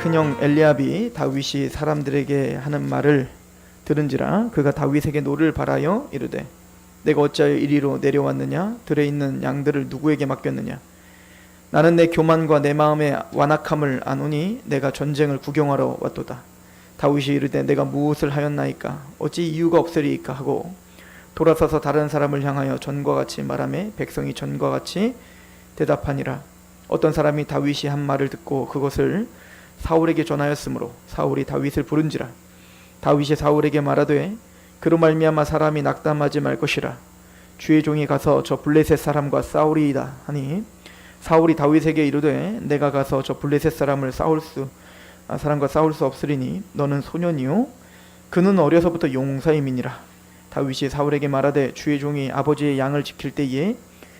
큰형 엘리압이 다윗이 사람들에게 하는 말을 들은지라 그가 다윗에게 노를 바라여 이르되 내가 어찌하여 이리로 내려왔느냐? 들에 있는 양들을 누구에게 맡겼느냐? 나는 내 교만과 내 마음의 완악함을 아노니 내가 전쟁을 구경하러 왔도다. 다윗이 이르되 내가 무엇을 하였나이까? 어찌 이유가 없으리이까? 하고 돌아서서 다른 사람을 향하여 전과 같이 말하매 백성이 전과 같이 대답하니라. 어떤 사람이 다윗이 한 말을 듣고 그것을 사울에게 전하였으므로 사울이 다윗을 부른지라. 다윗이 사울에게 말하되 그로 말미암아 사람이 낙담하지 말 것이라. 주의 종이 가서 저 블레셋 사람과 싸우리이다 하니 사울이 다윗에게 이르되 내가 가서 저 블레셋 사람과 싸울 수 없으리니 너는 소년이요 그는 어려서부터 용사임이니라. 다윗이 사울에게 말하되 주의 종이 아버지의 양을 지킬 때에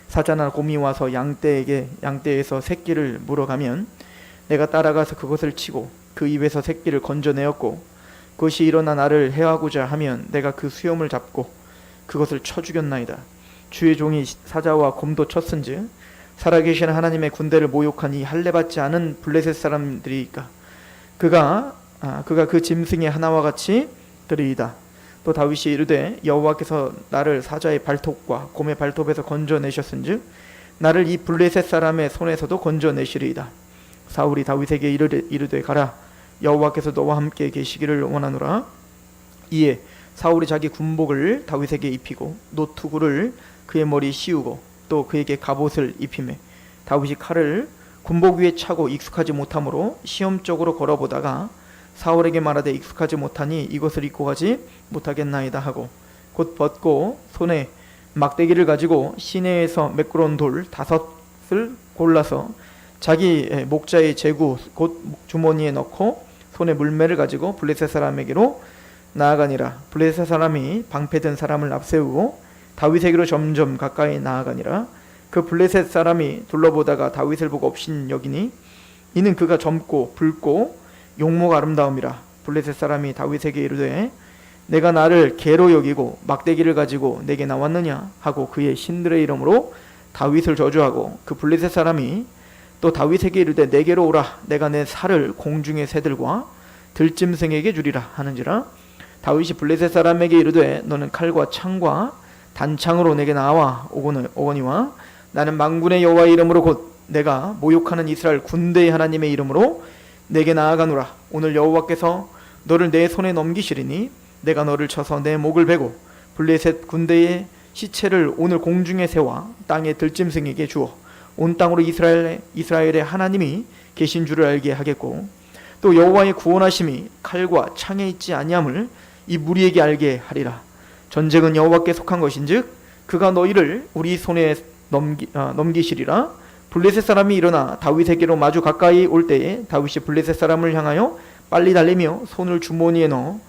사자나 곰이 와서 양떼에서 새끼를 물어가면 내가 따라가서 그것을 치고 그 입에서 새끼를 건져내었고 그것이 일어나 나를 해하고자 하면 내가 그 수염을 잡고 그것을 쳐 죽였나이다. 주의 종이 사자와 곰도 쳤은즉 살아계신 하나님의 군대를 모욕한 이 할례받지 않은 블레셋 사람들이니까 그가 그 짐승의 하나와 같이 들이이다. 또 다윗이 이르되 여호와께서 나를 사자의 발톱과 곰의 발톱에서 건져내셨은즉 나를 이 블레셋 사람의 손에서도 건져내시리이다. 사울이 다윗에게 이르되 가라 여호와께서 너와 함께 계시기를 원하노라. 이에 사울이 자기 군복을 다윗에게 입히고 노투구를 그의 머리에 씌우고 또 그에게 갑옷을 입히매 다윗이 칼을 군복 위에 차고 익숙하지 못하므로 시험적으로 걸어보다가 사울에게 말하되 익숙하지 못하니 이것을 입고 가지 못하겠나이다 하고 곧 벗고 손에 막대기를 가지고 시내에서 매끄러운 돌 5을 골라서 자기 목자의 제구 곧 주머니에 넣고 손에 물매를 가지고 블레셋 사람에게로 나아가니라. 블레셋 사람이 방패든 사람을 앞세우고 다윗에게로 점점 가까이 나아가니라. 그 블레셋 사람이 둘러보다가 다윗을 보고 업신여기니 이는 그가 젊고 붉고 용모가 아름다움이라. 블레셋 사람이 다윗에게 이르되 내가 나를 개로 여기고 막대기를 가지고 내게 나왔느냐 하고 그의 신들의 이름으로 다윗을 저주하고 그 블레셋 사람이 또 다윗에게 이르되 내게로 오라 내가 내 살을 공중의 새들과 들짐승에게 주리라 하는지라. 다윗이 블레셋 사람에게 이르되 너는 칼과 창과 단창으로 내게 나와 오거니와 나는 만군의 여호와의 이름으로 곧 내가 모욕하는 이스라엘 군대의 하나님의 이름으로 내게 나아가노라. 오늘 여호와께서 너를 내 손에 넘기시리니 내가 너를 쳐서 내 목을 베고 블레셋 군대의 시체를 오늘 공중의 새와 땅의 들짐승에게 주어 온 땅으로 이스라엘의 하나님이 계신 줄을 알게 하겠고 또 여호와의 구원하심이 칼과 창에 있지 아니함을 이 무리에게 알게 하리라. 전쟁은 여호와께 속한 것인즉 그가 너희를 우리 손에 넘기시리라. 블레셋 사람이 일어나 다윗에게로 마주 가까이 올 때에 다윗이 블레셋 사람을 향하여 빨리 달리며 손을 주머니에 넣어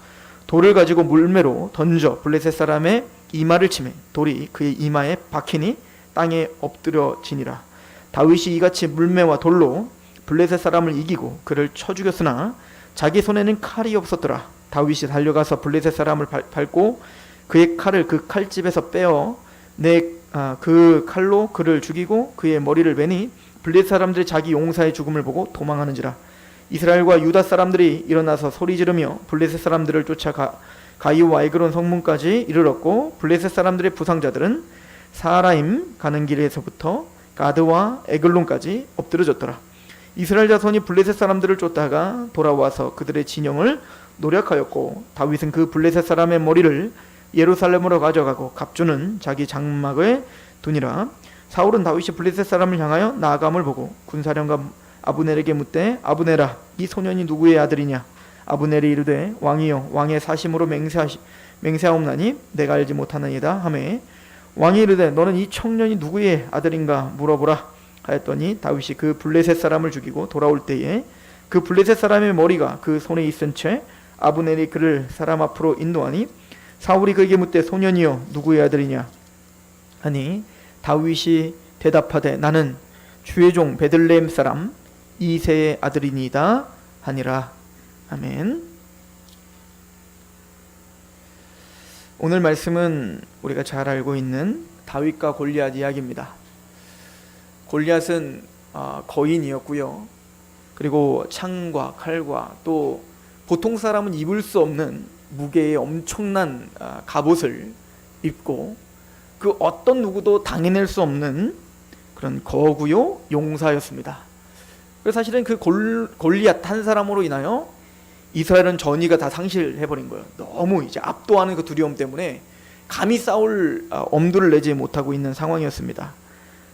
돌을 가지고 물매로 던져 블레셋 사람의 이마를 치매 돌이 그의 이마에 박히니 땅에 엎드려지니라. 다윗이 이같이 물매와 돌로 블레셋 사람을 이기고 그를 쳐 죽였으나 자기 손에는 칼이 없었더라. 다윗이 달려가서 블레셋 사람을 밟고 그의 칼을 그 칼집에서 빼어 그 칼로 그를 죽이고 그의 머리를 베니 블레셋 사람들이 자기 용사의 죽음을 보고 도망하는지라. 이스라엘과 유다 사람들이 일어나서 소리 지르며 블레셋 사람들을 쫓아 가이와 에그론 성문까지 이르렀고 블레셋 사람들의 부상자들은 사라임 가는 길에서부터 가드와 에글론까지 엎드려졌더라. 이스라엘 자손이 블레셋 사람들을 쫓다가 돌아와서 그들의 진영을 노력하였고 다윗은 그 블레셋 사람의 머리를 예루살렘으로 가져가고 갑주는 자기 장막에 두니라. 사울은 다윗이 블레셋 사람을 향하여 나아감을 보고 군사령관 아브넬에게 묻되 아브넬아 이 소년이 누구의 아들이냐? 아브넬이 이르되 왕이여 왕의 사심으로 맹세하옵나니 내가 알지 못하느니이다 하매 왕이 이르되 너는 이 청년이 누구의 아들인가 물어보라 하였더니 다윗이 그 블레셋 사람을 죽이고 돌아올 때에 그 블레셋 사람의 머리가 그 손에 있은 채 아브넬이 그를 사람 앞으로 인도하니 사울이 그에게 묻되 소년이여 누구의 아들이냐 하니 다윗이 대답하되 나는 주의 종 베들레헴 사람 이새의 아들이니이다 하니라. 아멘. 오늘 말씀은 우리가 잘 알고 있는 다윗과 골리앗 이야기입니다. 골리앗은 거인이었고요. 그리고 창과 칼과 또 보통 사람은 입을 수 없는 무게의 엄청난 갑옷을 입고 그 어떤 누구도 당해낼 수 없는 그런 거구요 용사였습니다. 그래서 사실은 그 골리앗 한 사람으로 인하여 이스라엘은 전의가 다 상실해버린 거예요. 너무 이제 압도하는 그 두려움 때문에 감히 싸울 엄두를 내지 못하고 있는 상황이었습니다.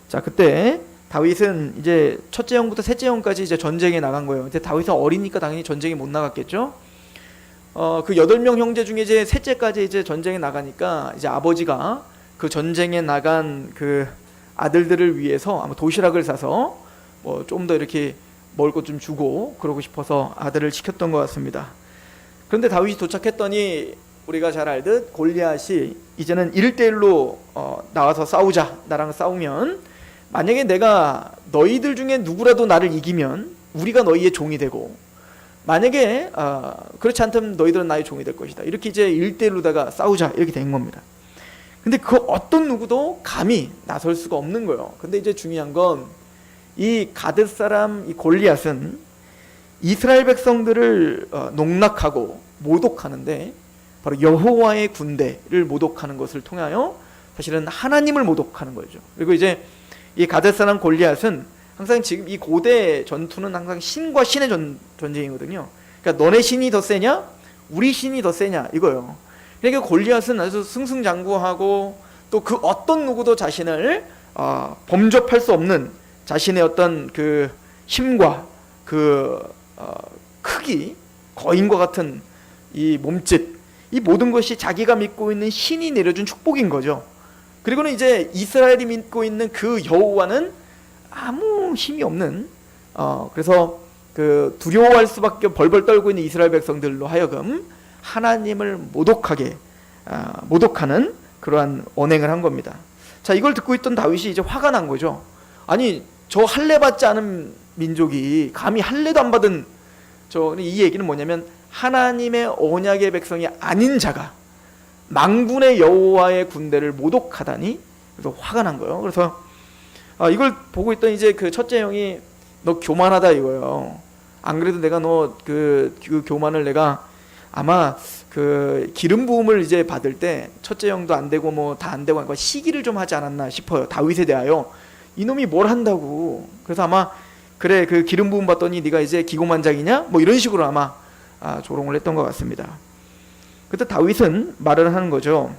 자, 그때 다윗은 이제 첫째 형부터 셋째 형까지 이제 전쟁에 나간 거예요. 근데 다윗은 어리니까 당연히 전쟁에 못 나갔겠죠. 그 8명 형제 중에 이제 셋째까지 이제 전쟁에 나가니까 이제 아버지가 그 전쟁에 나간 그 아들들을 위해서 아마 도시락을 싸서 뭐 좀 더 이렇게 먹을 것 좀 주고 그러고 싶어서 아들을 시켰던 것 같습니다. 그런데 다윗이 도착했더니 우리가 잘 알듯 골리앗이 이제는 1대1로 나와서 싸우자, 나랑 싸우면 만약에 내가 너희들 중에 누구라도 나를 이기면 우리가 너희의 종이 되고, 만약에 그렇지 않다면 너희들은 나의 종이 될 것이다. 이렇게 이제 1대1로다가 싸우자 이렇게 된 겁니다. 근데 그 어떤 누구도 감히 나설 수가 없는 거예요. 근데 이제 중요한 건 이 가드 사람 이 골리앗은 이스라엘 백성들을 농락하고 모독하는데 바로 여호와의 군대를 모독하는 것을 통하여 사실은 하나님을 모독하는 거죠. 그리고 이제 이 가드 사람 골리앗은 항상 지금 이 고대 전투는 항상 신과 신의 전쟁이거든요. 그러니까 너네 신이 더 세냐? 우리 신이 더 세냐? 이거예요. 그러니까 골리앗은 아주 승승장구하고 또 그 어떤 누구도 자신을 범접할 수 없는 자신의 어떤 그 힘과 그 크기, 거인과 같은 이 몸짓, 이 모든 것이 자기가 믿고 있는 신이 내려준 축복인 거죠. 그리고는 이제 이스라엘이 믿고 있는 그 여호와는 아무 힘이 없는 그래서 그 두려워할 수밖에 벌벌 떨고 있는 이스라엘 백성들로 하여금 하나님을 모독하는 그러한 언행을 한 겁니다. 자, 이걸 듣고 있던 다윗이 이제 화가 난 거죠. 아니, 저 할례 받지 않은 민족이 감히 할례도 안 받은 이 얘기는 뭐냐면 하나님의 언약의 백성이 아닌 자가 망군의 여호와의 군대를 모독하다니, 그래서 화가 난 거예요. 그래서 이걸 보고 있던 이제 그 첫째 형이 너 교만하다 이거예요. 안 그래도 내가 너 그 교만을 내가 아마 그 기름 부음을 이제 받을 때 첫째 형도 안 되고 뭐 다 안 되고 하니까 시기를 좀 하지 않았나 싶어요. 다윗에 대하여 이놈이 뭘 한다고. 그래서 아마 그래 그 기름 부음 받더니 네가 이제 기고만장이냐 뭐 이런 식으로 아마 조롱을 했던 것 같습니다. 그때 다윗은 말을 하는 거죠.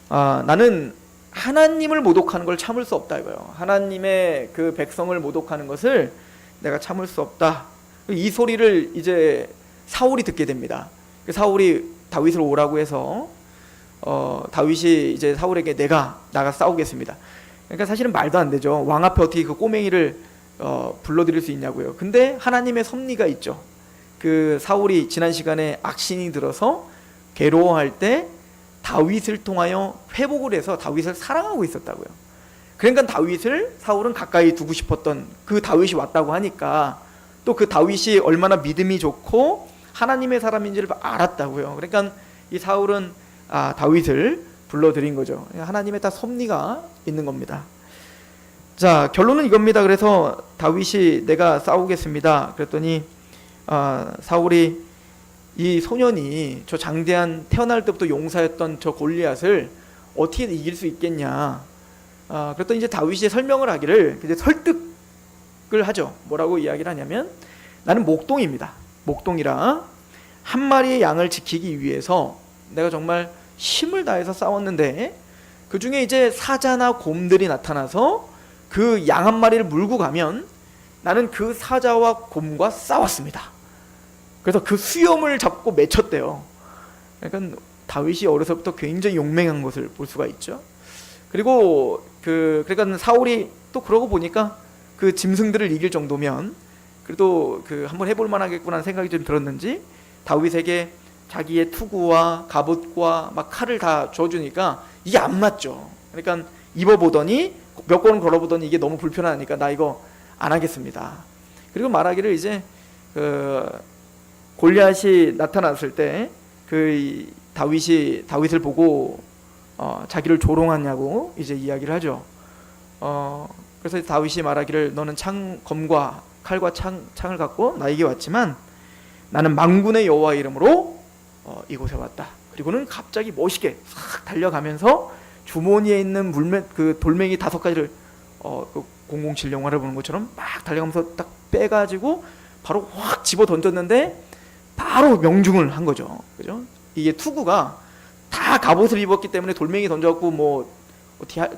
나는 하나님을 모독하는 걸 참을 수 없다 이거예요. 하나님의 그 백성을 모독하는 것을 내가 참을 수 없다. 이 소리를 이제 사울이 듣게 됩니다. 사울이 다윗을 오라고 해서 다윗이 이제 사울에게 내가 나가 싸우겠습니다. 그러니까 사실은 말도 안 되죠. 왕 앞에 어떻게 그 꼬맹이를 불러들일 수 있냐고요. 근데 하나님의 섭리가 있죠. 그 사울이 지난 시간에 악신이 들어서 괴로워할 때 다윗을 통하여 회복을 해서 다윗을 사랑하고 있었다고요. 그러니까 다윗을 사울은 가까이 두고 싶었던 그 다윗이 왔다고 하니까 또 그 다윗이 얼마나 믿음이 좋고 하나님의 사람인지를 알았다고요. 그러니까 이 사울은 다윗을 불러들인 거죠. 하나님의 다 섭리가 있는 겁니다. 자, 결론은 이겁니다. 그래서 다윗이 내가 싸우겠습니다. 그랬더니 사울이 이 소년이 저 장대한 태어날 때부터 용사였던 저 골리앗을 어떻게 이길 수 있겠냐. 그랬더니 이제 다윗이 설명을 하기를 이제 설득을 하죠. 뭐라고 이야기를 하냐면 나는 목동입니다. 목동이라 한 마리의 양을 지키기 위해서 내가 정말 힘을 다해서 싸웠는데 그 중에 이제 사자나 곰들이 나타나서 그 양 한 마리를 물고 가면 나는 그 사자와 곰과 싸웠습니다. 그래서 그 수염을 잡고 맺혔대요. 그러니까 다윗이 어려서부터 굉장히 용맹한 것을 볼 수가 있죠. 그리고 그러니까 사울이 또 그러고 보니까 그 짐승들을 이길 정도면 그래도 한번 해볼 만하겠구나 생각이 좀 들었는지 다윗에게 자기의 투구와 갑옷과 막 칼을 다 줘주니까 이게 안 맞죠. 그러니까 입어보더니 몇 번을 걸어보더니 이게 너무 불편하니까 나 이거 안 하겠습니다. 그리고 말하기를 이제 골리앗이 나타났을 때 다윗을 보고 자기를 조롱하냐고 이제 이야기를 하죠. 그래서 다윗이 말하기를 너는 검과 칼과 창을 갖고 나에게 왔지만 나는 만군의 여호와의 이름으로 이곳에 왔다. 그리고는 갑자기 멋있게 싹 달려가면서 주머니에 있는 그 돌멩이 5가지를 그 007 영화를 보는 것처럼 막 달려가면서 딱 빼가지고 바로 확 집어 던졌는데 바로 명중을 한 거죠. 그죠? 이게 투구가 다 갑옷을 입었기 때문에 돌멩이 던져갖고 뭐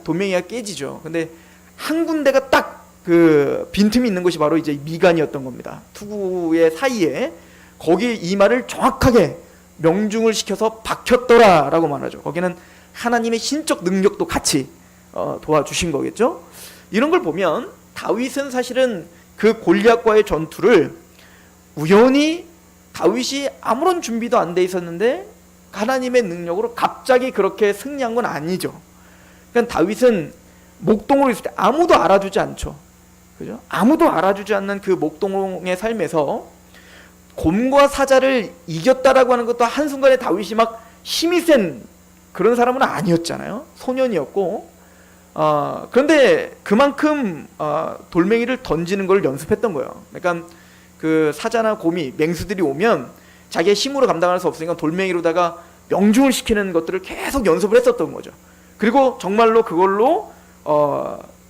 돌멩이가 깨지죠. 근데 한 군데가 딱 그 빈틈이 있는 것이 바로 이제 미간이었던 겁니다. 투구의 사이에 거기에 이마를 정확하게 명중을 시켜서 박혔더라라고 말하죠. 거기는 하나님의 신적 능력도 같이 도와주신 거겠죠. 이런 걸 보면 다윗은 사실은 그 골리앗과의 전투를 우연히 다윗이 아무런 준비도 안 돼 있었는데 하나님의 능력으로 갑자기 그렇게 승리한 건 아니죠. 그러니까 다윗은 목동으로 있을 때 아무도 알아주지 않죠. 그죠? 아무도 알아주지 않는 그 목동의 삶에서 곰과 사자를 이겼다라고 하는 것도 한순간에 다윗이 막 힘이 센 그런 사람은 아니었잖아요. 소년이었고 그런데 그만큼 돌멩이를 던지는 걸 연습했던 거예요. 그러니까 그 사자나 곰이 맹수들이 오면 자기의 힘으로 감당할 수 없으니까 돌멩이로다가 명중을 시키는 것들을 계속 연습을 했었던 거죠. 그리고 정말로 그걸로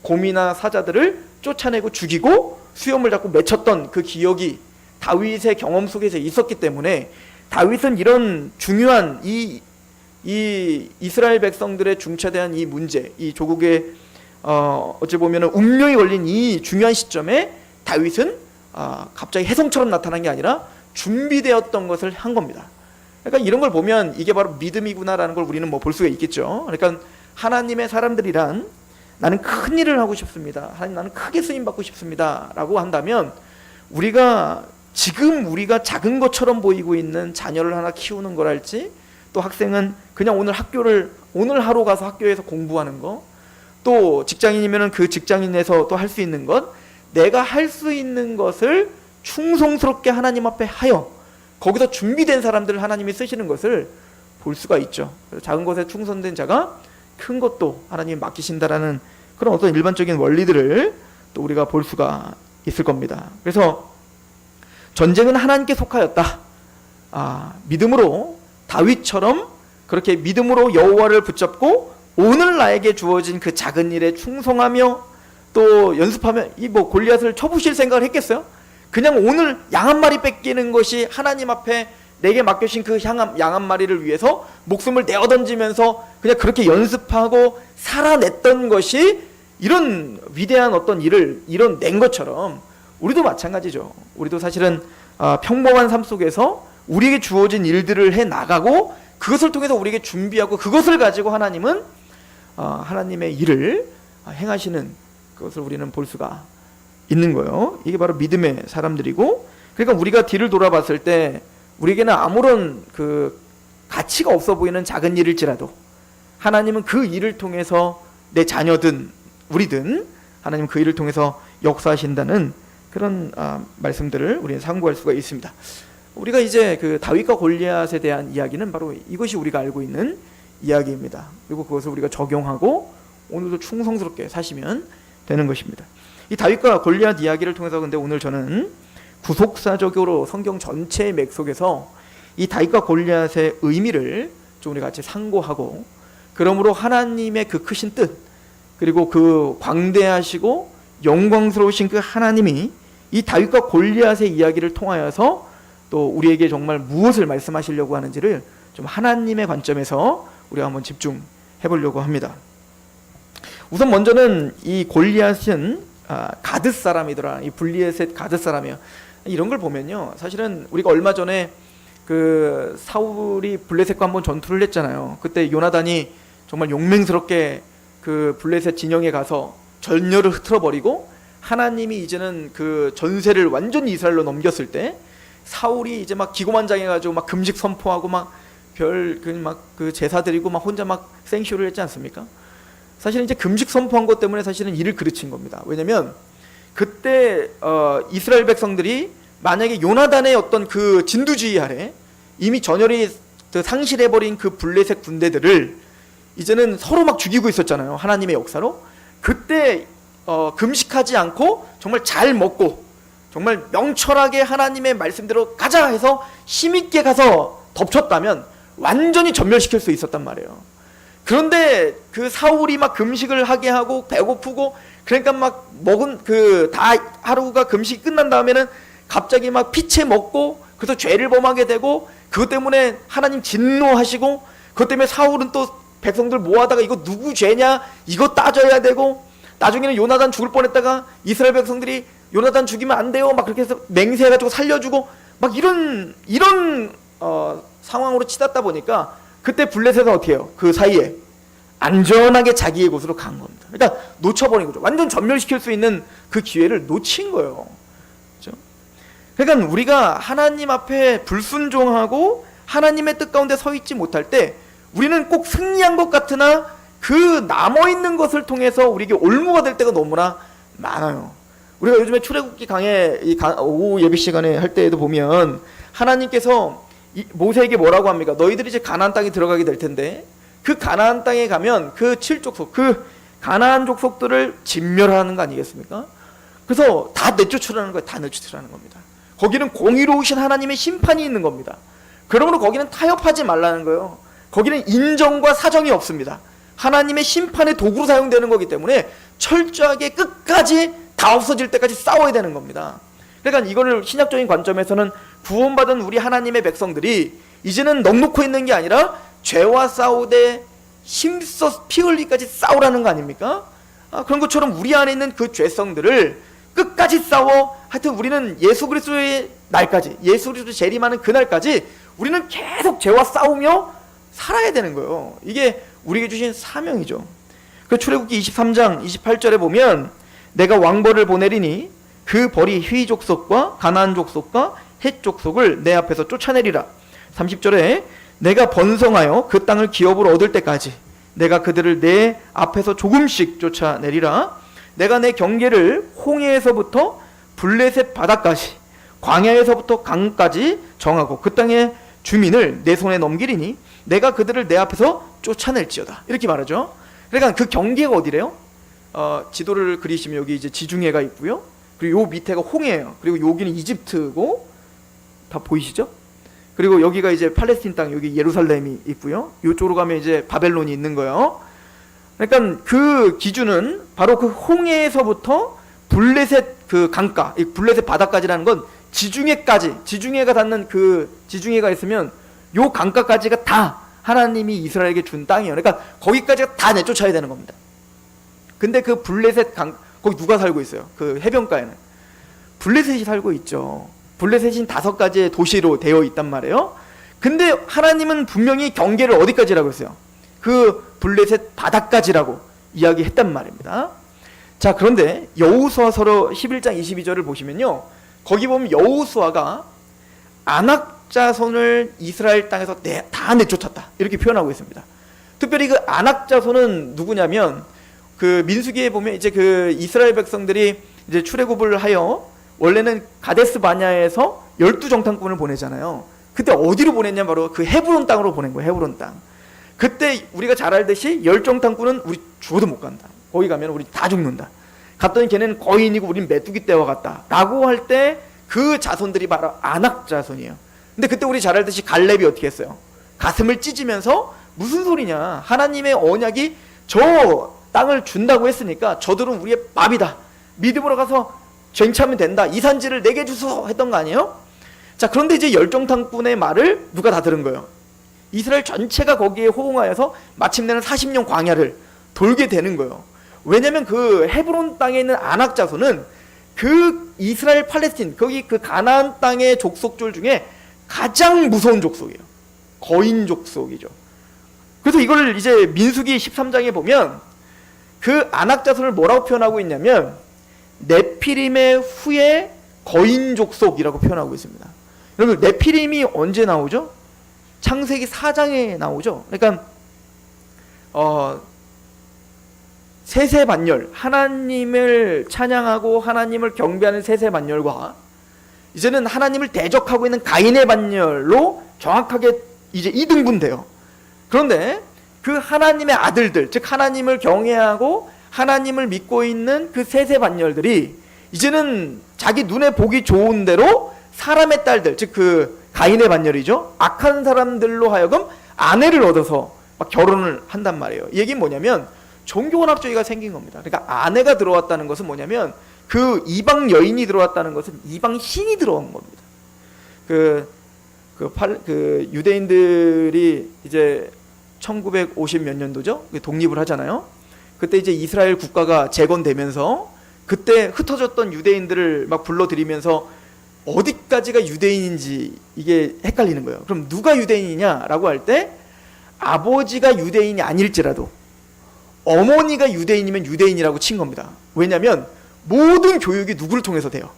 곰이나 사자들을 쫓아내고 죽이고 수염을 잡고 맺혔던 그 기억이 다윗의 경험 속에서 있었기 때문에 다윗은 이런 중요한 이 이스라엘 백성들의 중차대한 이 문제, 이 조국의 어찌 보면 운명이 걸린 이 중요한 시점에 다윗은 갑자기 혜성처럼 나타난 게 아니라 준비되었던 것을 한 겁니다. 그러니까 이런 걸 보면 이게 바로 믿음이구나라는 걸 우리는 뭐 볼 수가 있겠죠. 그러니까 하나님의 사람들이란 나는 큰 일을 하고 싶습니다. 하나님 나는 크게 쓰임 받고 싶습니다. 라고 한다면 지금 우리가 작은 것처럼 보이고 있는 자녀를 하나 키우는 거랄지 또 학생은 그냥 오늘 하루 가서 학교에서 공부하는 거 또 직장인이면 그 직장인에서 또 할 수 있는 것 내가 할 수 있는 것을 충성스럽게 하나님 앞에 하여 거기서 준비된 사람들을 하나님이 쓰시는 것을 볼 수가 있죠. 작은 것에 충성된 자가 큰 것도 하나님이 맡기신다라는 그런 어떤 일반적인 원리들을 또 우리가 볼 수가 있을 겁니다. 그래서 전쟁은 하나님께 속하였다. 믿음으로 다윗처럼 그렇게 믿음으로 여호와를 붙잡고 오늘 나에게 주어진 그 작은 일에 충성하며 또 연습하면 이 뭐 골리앗을 쳐부실 생각을 했겠어요? 그냥 오늘 양 한 마리 뺏기는 것이 하나님 앞에 내게 맡겨진 그 양 한 마리를 위해서 목숨을 내어 던지면서 그냥 그렇게 연습하고 살아냈던 것이 이런 위대한 어떤 일을 이뤄낸 것처럼 우리도 마찬가지죠. 우리도 사실은 평범한 삶 속에서 우리에게 주어진 일들을 해 나가고 그것을 통해서 우리에게 준비하고 그것을 가지고 하나님은 하나님의 일을 행하시는 그것을 우리는 볼 수가 있는 거예요. 이게 바로 믿음의 사람들이고 그러니까 우리가 뒤를 돌아봤을 때 우리에게는 아무런 그 가치가 없어 보이는 작은 일일지라도 하나님은 그 일을 통해서 내 자녀든 우리든 하나님은 그 일을 통해서 역사하신다는 그런 말씀들을 우리는 상고할 수가 있습니다. 우리가 이제 그 다윗과 골리앗에 대한 이야기는 바로 이것이 우리가 알고 있는 이야기입니다. 그리고 그것을 우리가 적용하고 오늘도 충성스럽게 사시면 되는 것입니다. 이 다윗과 골리앗 이야기를 통해서 근데 오늘 저는 구속사적으로 성경 전체의 맥 속에서 이 다윗과 골리앗의 의미를 좀 우리 같이 상고하고 그러므로 하나님의 그 크신 뜻 그리고 그 광대하시고 영광스러우신 그 하나님이 이 다윗과 골리앗의 이야기를 통하여서 또 우리에게 정말 무엇을 말씀하시려고 하는지를 좀 하나님의 관점에서 우리가 한번 집중해 보려고 합니다. 우선 먼저는 이 골리앗은 가드 사람이더라. 이 블리에셋 가드 사람이에요. 이런 걸 보면요, 사실은 우리가 얼마 전에 그 사울이 블레셋과 한번 전투를 했잖아요. 그때 요나단이 정말 용맹스럽게 그 블레셋 진영에 가서 전열을 흐트러버리고 하나님이 이제는 그 전세를 완전히 이스라엘로 넘겼을 때 사울이 이제 막 기고만장해가지고 막 금식 선포하고 막 그 제사 드리고 막 혼자 막 생쇼를 했지 않습니까? 사실은 이제 금식 선포한 것 때문에 사실은 일을 그르친 겁니다. 왜냐면 그때 이스라엘 백성들이 만약에 요나단의 어떤 그 진두지휘 아래 이미 전열이 상실해버린 그 블레셋 군대들을 이제는 서로 막 죽이고 있었잖아요. 하나님의 역사로. 그때 금식하지 않고 정말 잘 먹고 정말 명철하게 하나님의 말씀대로 가자 해서 힘있게 가서 덮쳤다면 완전히 전멸시킬 수 있었단 말이에요. 그런데 그 사울이 막 금식을 하게 하고 배고프고 그러니까 막 먹은 다 하루가 금식이 끝난 다음에는 갑자기 막 피채 먹고 그래서 죄를 범하게 되고 그것 때문에 하나님 진노하시고 그것 때문에 사울은 또 백성들 모아다가 이거 누구 죄냐 이거 따져야 되고 나중에는 요나단 죽을 뻔했다가 이스라엘 백성들이 요나단 죽이면 안 돼요 막 그렇게 해서 맹세해가지고 살려주고 막 이런 상황으로 치닫다 보니까 그때 블레셋은 어떻게 해요? 그 사이에 안전하게 자기의 곳으로 간 겁니다. 그러니까 놓쳐버린 거죠. 완전 전멸시킬 수 있는 그 기회를 놓친 거예요. 그렇죠? 그러니까 우리가 하나님 앞에 불순종하고 하나님의 뜻 가운데 서 있지 못할 때 우리는 꼭 승리한 것 같으나 그 남아있는 것을 통해서 우리에게 올무가 될 때가 너무나 많아요. 우리가 요즘에 출애굽기 강해 오후 예배 시간에 할 때에도 보면 하나님께서 모세에게 뭐라고 합니까? 너희들이 이제 가나안 땅에 들어가게 될 텐데 그 가나안 땅에 가면 그 7족속 그 가나안 족속들을 진멸하는 거 아니겠습니까? 그래서 다 내쫓으라는 거예요. 다 내쫓으라는 겁니다. 거기는 공의로우신 하나님의 심판이 있는 겁니다. 그러므로 거기는 타협하지 말라는 거예요. 거기는 인정과 사정이 없습니다. 하나님의 심판의 도구로 사용되는 거기 때문에 철저하게 끝까지 다 없어질 때까지 싸워야 되는 겁니다. 그러니까 이거를 신약적인 관점에서는 구원받은 우리 하나님의 백성들이 이제는 넉놓고 있는 게 아니라 죄와 싸우되 힘써 피 흘리까지 싸우라는 거 아닙니까? 그런 것처럼 우리 안에 있는 그 죄성들을 끝까지 싸워 하여튼 우리는 예수 그리스도의 날까지 예수 그리스도 재림하는 그날까지 우리는 계속 죄와 싸우며 살아야 되는 거예요. 이게 우리에게 주신 사명이죠. 그 출애굽기 23장 28절에 보면 내가 왕벌을 보내리니 그 벌이 휘 족속과 가나안 족속과 헷 족속을 내 앞에서 쫓아내리라. 30절에 내가 번성하여 그 땅을 기업으로 얻을 때까지 내가 그들을 내 앞에서 조금씩 쫓아내리라. 내가 내 경계를 홍해에서부터 블레셋 바다까지 광야에서부터 강까지 정하고 그 땅의 주민을 내 손에 넘기리니 내가 그들을 내 앞에서 쫓아낼지어다. 이렇게 말하죠. 그러니까 그 경계가 어디래요? 지도를 그리시면 여기 이제 지중해가 있고요. 그리고 요 밑에가 홍해예요. 그리고 여기는 이집트고 다 보이시죠? 그리고 여기가 이제 팔레스틴 땅, 여기 예루살렘이 있고요. 이쪽으로 가면 이제 바벨론이 있는 거예요. 그러니까 그 기준은 바로 그 홍해에서부터 블레셋 그 강가, 이 블레셋 바다까지라는 건 지중해까지, 지중해가 닿는 그 지중해가 있으면 요 강가까지가 다 하나님이 이스라엘에게 준 땅이에요. 그러니까 거기까지가 다 내쫓아야 되는 겁니다. 근데 그 블레셋 강, 거기 누가 살고 있어요? 그 해변가에는 블레셋이 살고 있죠. 블레셋인 5가지의 도시로 되어 있단 말이에요. 근데 하나님은 분명히 경계를 어디까지라고 했어요? 그 블레셋 바다까지라고 이야기했단 말입니다. 자, 그런데 여호수아서 11장 22절을 보시면요, 거기 보면 여호수아가 아낙 자손을 이스라엘 땅에서 다 내쫓았다 이렇게 표현하고 있습니다. 특별히 그 아낙 자손은 누구냐면 그 민수기에 보면 이제 그 이스라엘 백성들이 이제 출애굽을 하여 원래는 가데스 바냐에서 12정탐꾼을 보내잖아요. 그때 어디로 보냈냐? 바로 그 헤브론 땅으로 보낸 거예요. 헤브론 땅. 그때 우리가 잘 알듯이 10정탐꾼은 우리 죽어도 못 간다. 거기 가면 우리 다 죽는다. 갔더니 걔네는 거인이고 우린 메뚜기 떼와 같다 라고 할 때 그 자손들이 바로 아낙 자손이에요. 근데 그때 우리 잘 알듯이 갈렙이 어떻게 했어요? 가슴을 찢으면서 무슨 소리냐, 하나님의 언약이 저 땅을 준다고 했으니까 저들은 우리의 밥이다, 믿음으로 가서 쟁취하면 된다, 이 산지를 내게 주소 했던 거 아니에요? 자, 그런데 이제 열정탐꾼의 말을 누가 다 들은 거예요? 이스라엘 전체가 거기에 호응하여서 마침내는 40년 광야를 돌게 되는 거예요. 왜냐면 그 헤브론 땅에 있는 아낙 자손은 그 이스라엘 팔레스틴 거기 그 가나안 땅의 족속들 중에 가장 무서운 족속이에요. 거인 족속이죠. 그래서 이걸 이제 민수기 13장에 보면 그 아낙 자손을 뭐라고 표현하고 있냐면 네피림의 후에 거인 족속이라고 표현하고 있습니다. 여러분, 네피림이 언제 나오죠? 창세기 4장에 나오죠. 그러니까 세세반열, 하나님을 찬양하고 하나님을 경배하는 세세반열과 이제는 하나님을 대적하고 있는 가인의 반열로 정확하게 이제 이등분돼요. 그런데 그 하나님의 아들들, 즉 하나님을 경외하고 하나님을 믿고 있는 그 세세반열들이 이제는 자기 눈에 보기 좋은 대로 사람의 딸들, 즉 그 가인의 반열이죠, 악한 사람들로 하여금 아내를 얻어서 막 결혼을 한단 말이에요. 이 얘기는 뭐냐면 종교혼합주의가 생긴 겁니다. 그러니까 아내가 들어왔다는 것은 뭐냐면 그 이방 여인이 들어왔다는 것은 이방 신이 들어온 겁니다. 그 유대인들이 이제 1950 몇 년도죠? 독립을 하잖아요. 그때 이제 이스라엘 국가가 재건되면서 그때 흩어졌던 유대인들을 막 불러들이면서 어디까지가 유대인인지 이게 헷갈리는 거예요. 그럼 누가 유대인이냐라고 할 때 아버지가 유대인이 아닐지라도 어머니가 유대인이면 유대인이라고 친 겁니다. 왜냐하면 모든 교육이 누구를 통해서 돼요?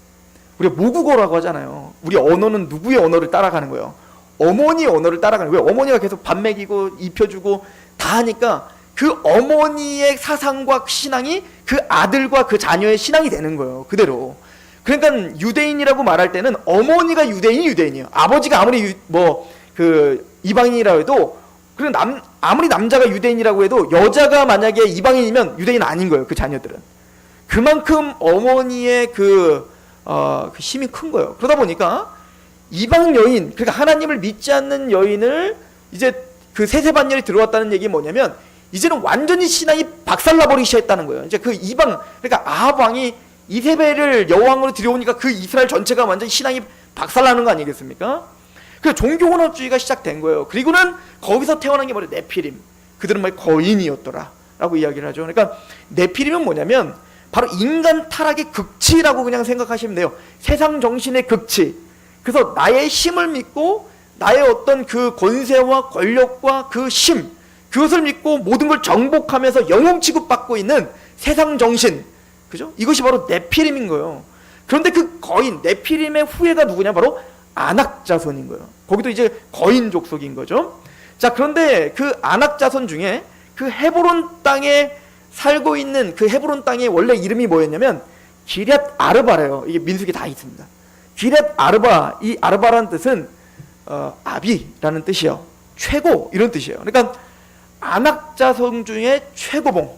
우리가 모국어라고 하잖아요. 우리 언어는 누구의 언어를 따라가는 거예요? 어머니의 언어를 따라가는 거예요. 왜? 어머니가 계속 밥 먹이고 입혀주고 다 하니까 그 어머니의 사상과 신앙이 그 아들과 그 자녀의 신앙이 되는 거예요. 그대로. 그러니까 유대인이라고 말할 때는 어머니가 유대인이에요. 아버지가 아무리 이방인이라고 해도 아무리 남자가 유대인이라고 해도 여자가 만약에 이방인이면 유대인 아닌 거예요. 그 자녀들은. 그만큼 어머니의 그 힘이 큰 거예요. 그러다 보니까 이방 여인, 그러니까 하나님을 믿지 않는 여인을 이제 그 세세반열이 들어왔다는 얘기는 뭐냐면 이제는 완전히 신앙이 박살나버리기 시작했다는 거예요. 이제 그 이방, 그러니까 아합 왕이 이세벨을 여왕으로 들여오니까 그 이스라엘 전체가 완전히 신앙이 박살나는 거 아니겠습니까? 그 종교혼합주의가 시작된 거예요. 그리고는 거기서 태어난 게 바로 네피림. 그들은 말 거인이었더라 라고 이야기를 하죠. 그러니까 네피림은 뭐냐면 바로 인간 타락의 극치라고 그냥 생각하시면 돼요. 세상 정신의 극치. 그래서 나의 힘을 믿고 나의 어떤 그 권세와 권력과 그 힘, 그것을 믿고 모든 걸 정복하면서 영웅 취급받고 있는 세상 정신, 그죠? 이것이 바로 네피림인 거예요. 그런데 그 거인 네피림의 후예가 누구냐? 바로 아낙 자손인 거예요. 거기도 이제 거인 족속인 거죠. 자, 그런데 그 아낙 자손 중에 그 헤브론 땅에 살고 있는 그 헤브론 땅의 원래 이름이 뭐였냐면 기럇 아르바래요. 이게 민수기 다 있습니다. 기럇 아르바, 이 아르바라는 뜻은 아비라는 뜻이요, 최고 이런 뜻이에요. 그러니까 아낙 자손 중에 최고봉,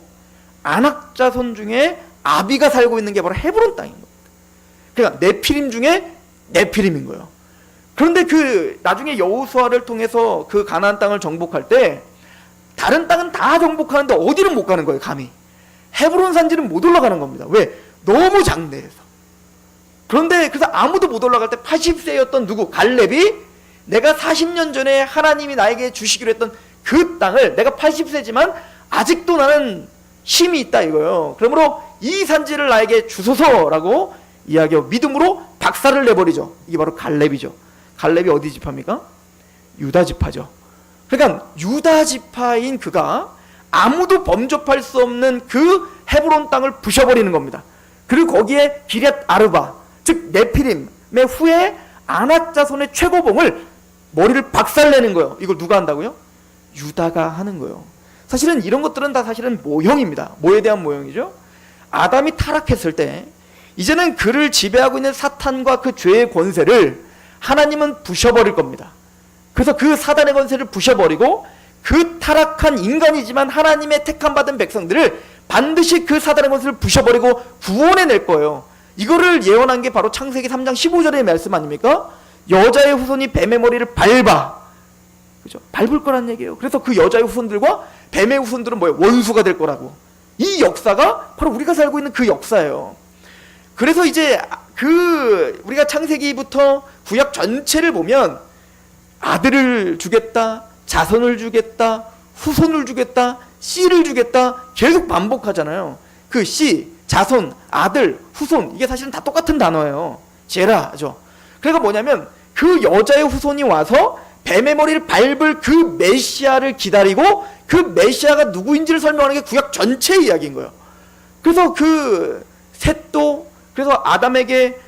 아낙 자손 중에 아비가 살고 있는 게 바로 헤브론 땅인 겁니다. 그러니까 네피림 중에 네피림인 거예요. 그런데 그 나중에 여호수아를 통해서 그 가나안 땅을 정복할 때 다른 땅은 다 정복하는데 어디는 못 가는 거예요. 감히 헤브론 산지는 못 올라가는 겁니다. 왜? 너무 장대해서. 그런데 그래서 아무도 못 올라갈 때 80세였던 누구? 갈렙이 내가 40년 전에 하나님이 나에게 주시기로 했던 그 땅을, 내가 80세지만 아직도 나는 힘이 있다 이거예요. 그러므로 이 산지를 나에게 주소서라고 이야기하고 믿음으로 박살을 내버리죠. 이게 바로 갈렙이죠. 갈렙이 어디 지파입니까? 유다 지파죠. 그러니까 유다 지파인 그가 아무도 범접할 수 없는 그 헤브론 땅을 부셔버리는 겁니다. 그리고 거기에 기럇 아르바, 즉 네피림의 후에 아낙 자손의 최고봉을 머리를 박살내는 거예요. 이걸 누가 한다고요? 유다가 하는 거예요. 사실은 이런 것들은 다 사실은 모형입니다. 뭐에 대한 모형이죠? 아담이 타락했을 때 이제는 그를 지배하고 있는 사탄과 그 죄의 권세를 하나님은 부셔버릴 겁니다. 그래서 그 사단의 권세를 부셔버리고 그 타락한 인간이지만 하나님의 택함받은 백성들을 반드시 그 사단의 권세를 부셔버리고 구원해낼 거예요. 이거를 예언한 게 바로 창세기 3장 15절의 말씀 아닙니까? 여자의 후손이 뱀의 머리를 밟아. 그죠? 밟을 거란 얘기예요. 그래서 그 여자의 후손들과 뱀의 후손들은 뭐예요? 원수가 될 거라고. 이 역사가 바로 우리가 살고 있는 그 역사예요. 그래서 이제 우리가 창세기부터 구약 전체를 보면 아들을 주겠다, 자손을 주겠다, 후손을 주겠다, 씨를 주겠다 계속 반복하잖아요. 그 씨, 자손, 아들, 후손, 이게 사실은 다 똑같은 단어예요. 제라죠. 그러니까 뭐냐면 그 여자의 후손이 와서 뱀의 머리를 밟을 그 메시아를 기다리고 그 메시아가 누구인지를 설명하는 게 구약 전체의 이야기인 거예요. 그래서 그 셋도, 그래서 아담에게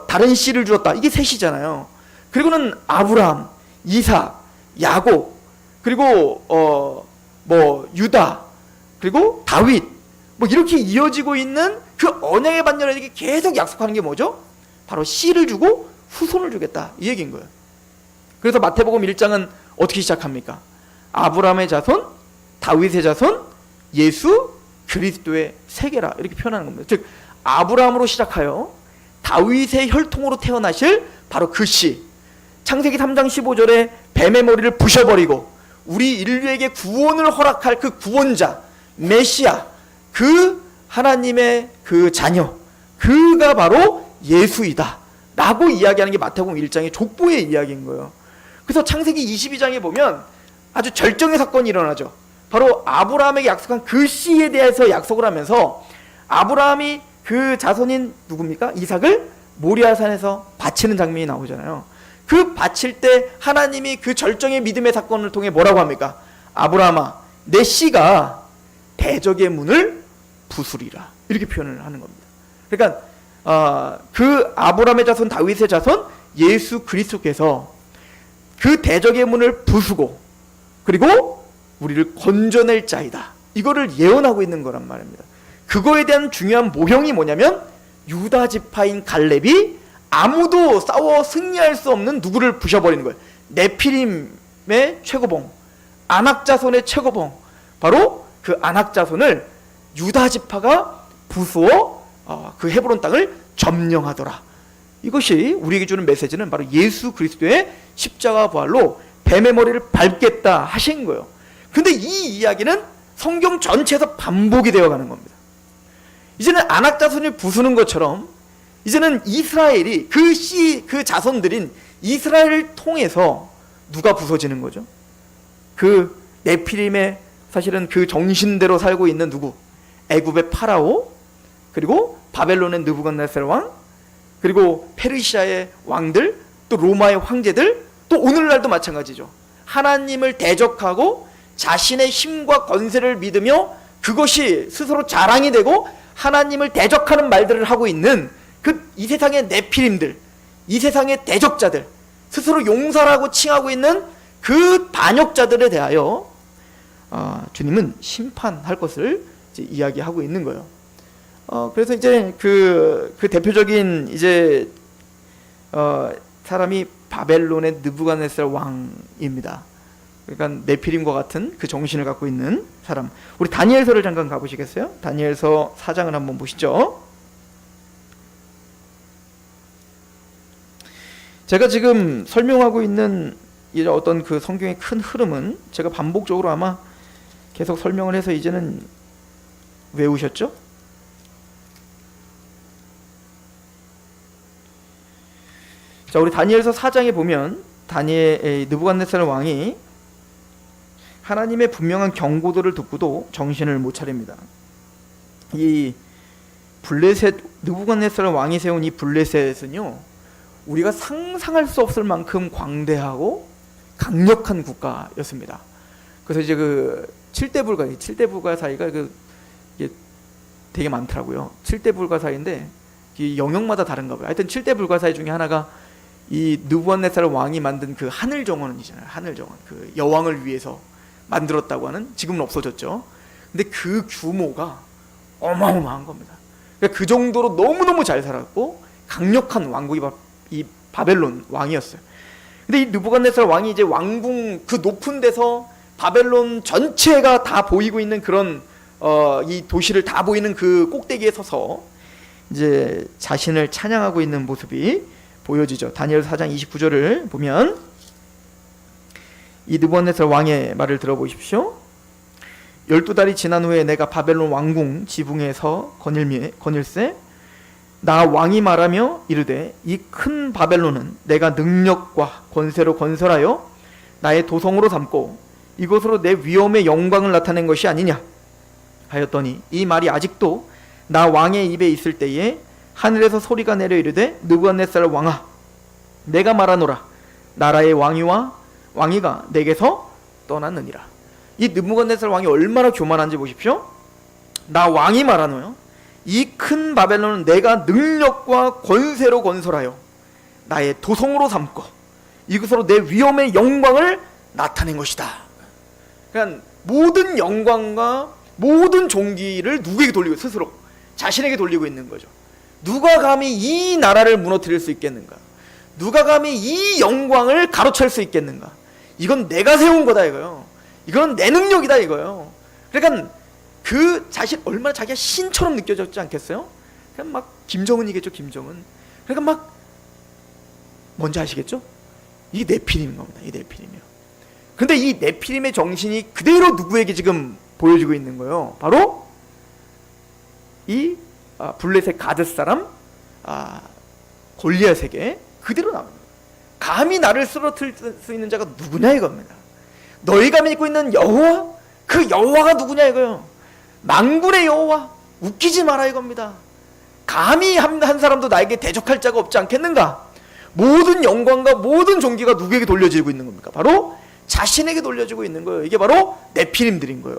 다른 씨를 주었다. 이게 셋이잖아요. 그리고는 아브라함, 이삭, 야곱, 그리고 유다, 그리고 다윗, 뭐 이렇게 이어지고 있는 그 언약의 반열에게 계속 약속하는 게 뭐죠? 바로 씨를 주고 후손을 주겠다 이 얘기인 거예요. 그래서 마태복음 1장은 어떻게 시작합니까? 아브라함의 자손, 다윗의 자손, 예수, 그리스도의 세계라 이렇게 표현하는 겁니다. 즉 아브라함으로 시작하여 다윗의 혈통으로 태어나실 바로 그 씨, 창세기 3장 15절에 뱀의 머리를 부셔버리고 우리 인류에게 구원을 허락할 그 구원자 메시아, 그 하나님의 그 자녀, 그가 바로 예수이다 라고 이야기하는 게 마태복음 1장의 족보의 이야기인 거예요. 그래서 창세기 22장에 보면 아주 절정의 사건이 일어나죠. 바로 아브라함에게 약속한 그 씨에 대해서 약속을 하면서 아브라함이 그 자손인 누굽니까? 이삭을 모리아산에서 바치는 장면이 나오잖아요. 그 바칠 때 하나님이 그 절정의 믿음의 사건을 통해 뭐라고 합니까? 아브라함아, 내 씨가 대적의 문을 부수리라 이렇게 표현을 하는 겁니다. 그러니까 그 아브라함의 자손, 다윗의 자손 예수 그리스도께서 그 대적의 문을 부수고 그리고 우리를 건져낼 자이다, 이거를 예언하고 있는 거란 말입니다. 그거에 대한 중요한 모형이 뭐냐면 유다 지파인 갈렙이 아무도 싸워 승리할 수 없는 누구를 부셔버리는 거예요. 네피림의 최고봉, 아낙 자손의 최고봉, 바로 그 아낙 자손을 유다 지파가 부수어 그 헤브론 땅을 점령하더라. 이것이 우리에게 주는 메시지는 바로 예수 그리스도의 십자가 부활로 뱀의 머리를 밟겠다 하신 거예요. 근데 이 이야기는 성경 전체에서 반복이 되어가는 겁니다. 이제는 아낙 자손을 부수는 것처럼 이제는 이스라엘이 그 자손들인 이스라엘을 통해서 누가 부서지는 거죠? 그 네피림의 사실은 그 정신대로 살고 있는 누구? 애굽의 파라오, 그리고 바벨론의 느부갓네살 왕, 그리고 페르시아의 왕들, 또 로마의 황제들, 또 오늘날도 마찬가지죠. 하나님을 대적하고 자신의 힘과 권세를 믿으며 그것이 스스로 자랑이 되고 하나님을 대적하는 말들을 하고 있는 이 세상의 네피림들, 이 세상의 대적자들, 스스로 용사라고 칭하고 있는 그 반역자들에 대하여 주님은 심판할 것을 이제 이야기하고 있는 거예요. 그래서 이제 그 대표적인 이제 사람이 바벨론의 느부갓네살 왕입니다. 그러니까 네피림과 같은 그 정신을 갖고 있는 사람. 우리 다니엘서를 잠깐 가보시겠어요? 다니엘서 4장을 한번 보시죠. 제가 지금 설명하고 있는 어떤 그 성경의 큰 흐름은 제가 반복적으로 아마 계속 설명을 해서 이제는 외우셨죠? 자, 우리 다니엘서 4장에 보면 느부갓네살 왕이 하나님의 분명한 경고들을 듣고도 정신을 못 차립니다. 이 블레셋, 느부갓네살 왕이 세운 이 블레셋은요, 우리가 상상할 수 없을 만큼 광대하고 강력한 국가였습니다. 그래서 이제 그 7대 불가사의가 이게 되게 많더라고요. 7대 불가사의인데 이 영역마다 다른가 봐요. 하여튼 7대 불가사의 중에 하나가 이 느부갓네살 왕이 만든 그 하늘 정원이잖아요. 하늘 정원, 그 여왕을 위해서 만들었다고 하는, 지금은 없어졌죠. 근데 그 규모가 어마어마한 겁니다. 그러니까 그 정도로 너무너무 잘 살았고 강력한 왕국이 이 바벨론 왕이었어요. 근데 이 느부갓네살 왕이 이제 왕궁 그 높은 데서 바벨론 전체가 다 보이고 있는 그런 이 도시를 다 보이는 그 꼭대기에 서서 이제 자신을 찬양하고 있는 모습이 보여지죠. 다니엘 4장 29절을 보면 이 느부갓네살 왕의 말을 들어보십시오. 12달이 지난 후에 내가 바벨론 왕궁 지붕에서 거닐세 나 왕이 말하며 이르되 이 큰 바벨론은 내가 능력과 권세로 건설하여 나의 도성으로 삼고 이곳으로 내 위엄의 영광을 나타낸 것이 아니냐 하였더니 이 말이 아직도 나 왕의 입에 있을 때에 하늘에서 소리가 내려 이르되 느부갓네살 왕아 내가 말하노라 나라의 왕이가 내게서 떠났느니라. 이 느부갓네살 왕이 얼마나 교만한지 보십시오. 나 왕이 말하노요 이 큰 바벨론은 내가 능력과 권세로 건설하여 나의 도성으로 삼고 이곳으로 내 위엄의 영광을 나타낸 것이다. 그러니까 모든 영광과 모든 존귀를 누구에게 돌리고, 스스로 자신에게 돌리고 있는 거죠. 누가 감히 이 나라를 무너뜨릴 수 있겠는가? 누가 감히 이 영광을 가로챌 수 있겠는가? 이건 내가 세운 거다 이거요. 이건 내 능력이다 이거요. 그러니까 그 자신 얼마나 자기가 신처럼 느껴졌지 않겠어요? 그냥 막 김정은이겠죠, 김정은. 그러니까 막 뭔지 아시겠죠? 이게 네피림인 겁니다. 이 네피림이요. 근데 이 네피림의 정신이 그대로 누구에게 지금 보여지고 있는 거예요? 바로 이 블레셋 가드 사람 골리앗에게 그대로 나옵니다. 감히 나를 쓰러뜨릴 수 있는 자가 누구냐 이겁니다. 너희가 믿고 있는 여호와, 그 여호와가 누구냐 이거요. 만군의 여호와, 웃기지 마라 이겁니다. 감히 한 사람도 나에게 대적할 자가 없지 않겠는가? 모든 영광과 모든 존귀가 누구에게 돌려지고 있는 겁니까? 바로 자신에게 돌려지고 있는 거예요. 이게 바로 네피림들인 거예요.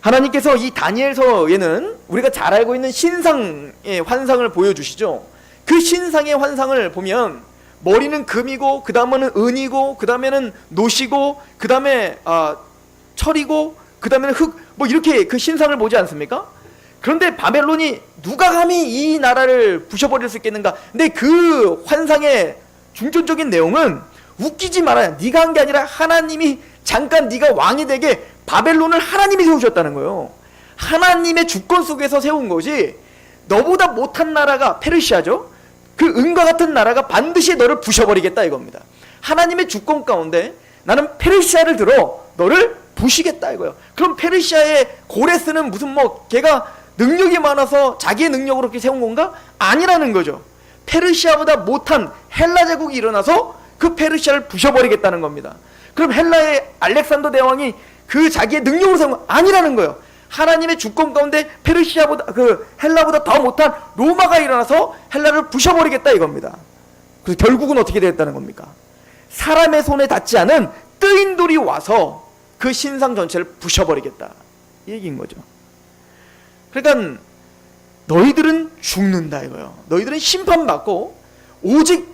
하나님께서 이 다니엘서에는 우리가 잘 알고 있는 신상의 환상을 보여주시죠. 그 신상의 환상을 보면 머리는 금이고, 그 다음에는 은이고, 그 다음에는 노시고, 그 다음에 철이고, 그 다음에는 흙, 뭐 이렇게 그 신상을 보지 않습니까? 그런데 바벨론이 누가 감히 이 나라를 부셔버릴 수 있겠는가? 근데 그 환상의 중점적인 내용은 웃기지 말아야, 네가 한 게 아니라 하나님이 잠깐 네가 왕이 되게 바벨론을 하나님이 세우셨다는 거예요. 하나님의 주권 속에서 세운 것이, 너보다 못한 나라가 페르시아죠. 그 은과 같은 나라가 반드시 너를 부셔버리겠다 이겁니다. 하나님의 주권 가운데 나는 페르시아를 들어 너를 부시겠다 이거예요. 그럼 페르시아의 고레스는 무슨 뭐 걔가 능력이 많아서 자기의 능력으로 그렇게 세운 건가? 아니라는 거죠. 페르시아보다 못한 헬라 제국이 일어나서 그 페르시아를 부셔버리겠다는 겁니다. 그럼 헬라의 알렉산더 대왕이 그 자기의 능력으로 세운 건 아니라는 거예요. 하나님의 주권 가운데 페르시아보다, 그 헬라보다 더 못한 로마가 일어나서 헬라를 부셔버리겠다 이겁니다. 그래서 결국은 어떻게 되었다는 겁니까? 사람의 손에 닿지 않은 뜨인 돌이 와서 그 신상 전체를 부셔버리겠다 이 얘기인 거죠. 그러니까 너희들은 죽는다 이거예요. 너희들은 심판받고 오직